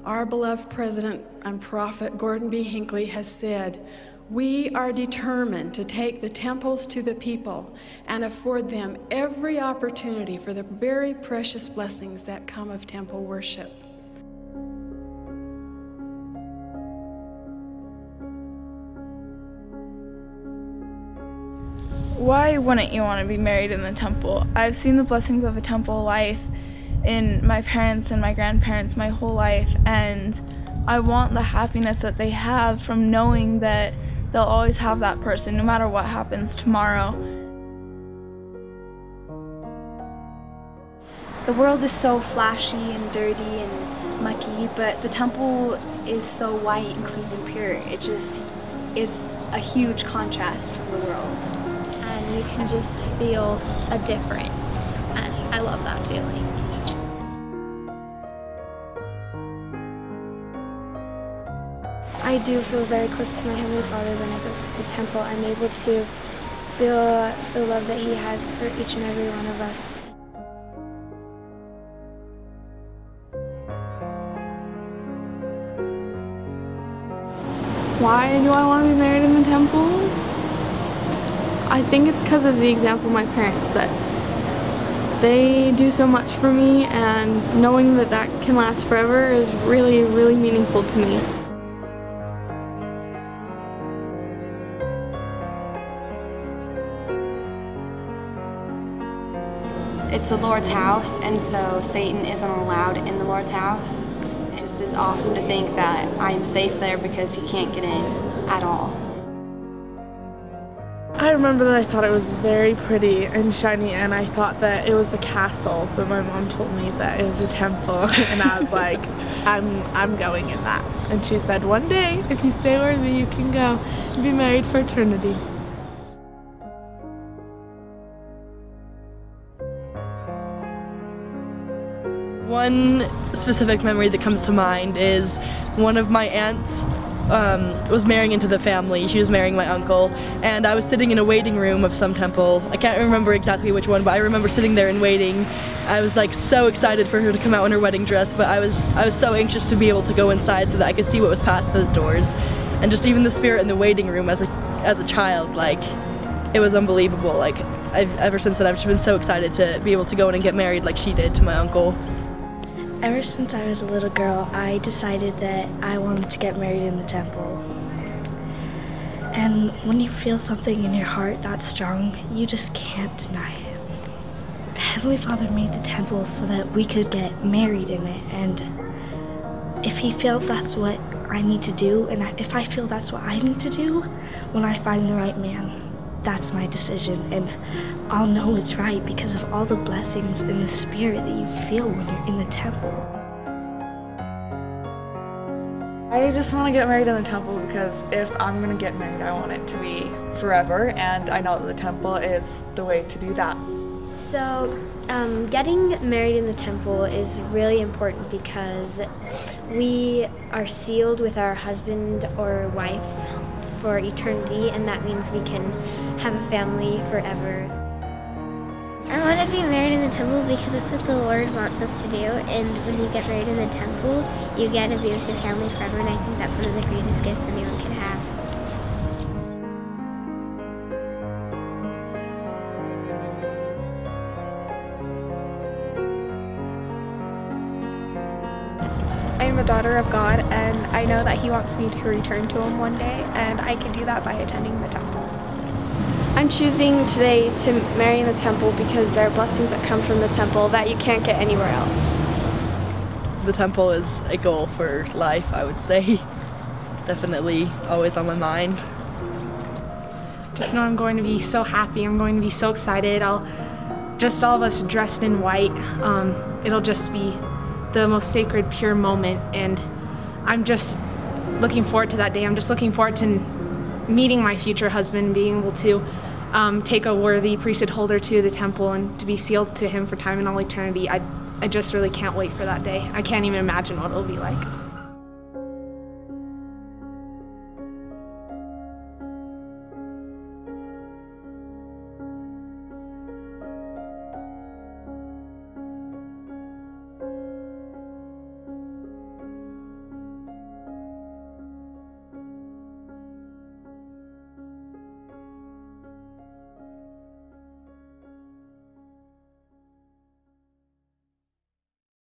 Our beloved President and Prophet Gordon B. Hinckley has said, "We are determined to take the temples to the people and afford them every opportunity for the very precious blessings that come of temple worship." Why wouldn't you want to be married in the temple? I've seen the blessings of a temple life in my parents and my grandparents my whole life, and I want the happiness that they have from knowing that they'll always have that person no matter what happens tomorrow. The world is so flashy and dirty and mucky, but the temple is so white and clean and pure. It's a huge contrast from the world. And you can just feel a difference, and I love that feeling. I do feel very close to my Heavenly Father when I go to the temple. I'm able to feel the love that He has for each and every one of us. Why do I want to be married in the temple? I think it's because of the example my parents set. They do so much for me, and knowing that that can last forever is really, really meaningful to me. It's the Lord's house, and so Satan isn't allowed in the Lord's house. It just is awesome to think that I'm safe there because he can't get in at all. I remember that I thought it was very pretty and shiny, and I thought that it was a castle, but my mom told me that it was a temple, and I was like, I'm going in that. And she said, one day, if you stay worthy, you can go and be married for eternity. One specific memory that comes to mind is one of my aunts was marrying into the family. She was marrying my uncle, and I was sitting in a waiting room of some temple. I can't remember exactly which one, but I remember sitting there and waiting. I was like so excited for her to come out in her wedding dress, but I was so anxious to be able to go inside so that I could see what was past those doors. And just even the spirit in the waiting room as a child, like, it was unbelievable. Like, ever since then I've just been so excited to be able to go in and get married like she did to my uncle. Ever since I was a little girl, I decided that I wanted to get married in the temple. And when you feel something in your heart that strong, you just can't deny it. Heavenly Father made the temple so that we could get married in it, and if He feels that's what I need to do, and if I feel that's what I need to do, when I find the right man, that's my decision, and I'll know it's right because of all the blessings and the spirit that you feel when you're in the temple. I just want to get married in the temple because if I'm going to get married, I want it to be forever, and I know that the temple is the way to do that. So, getting married in the temple is really important because we are sealed with our husband or wife for eternity, and that means we can have a family forever. I want to be married in the temple because it's what the Lord wants us to do, and when you get married in the temple, you get to be with your family forever, and I think that's one of the greatest gifts anyone can have. I am a daughter of God, and I know that He wants me to return to Him one day, and I can do that by attending the temple. I'm choosing today to marry in the temple because there are blessings that come from the temple that you can't get anywhere else. The temple is a goal for life, I would say. Definitely always on my mind. Just know I'm going to be so happy, I'm going to be so excited. All of us dressed in white. It'll just be the most sacred, pure moment, and I'm just looking forward to that day. I'm just looking forward to meeting my future husband, being able to take a worthy priesthood holder to the temple and to be sealed to him for time and all eternity. I just really can't wait for that day. I can't even imagine what it'll be like.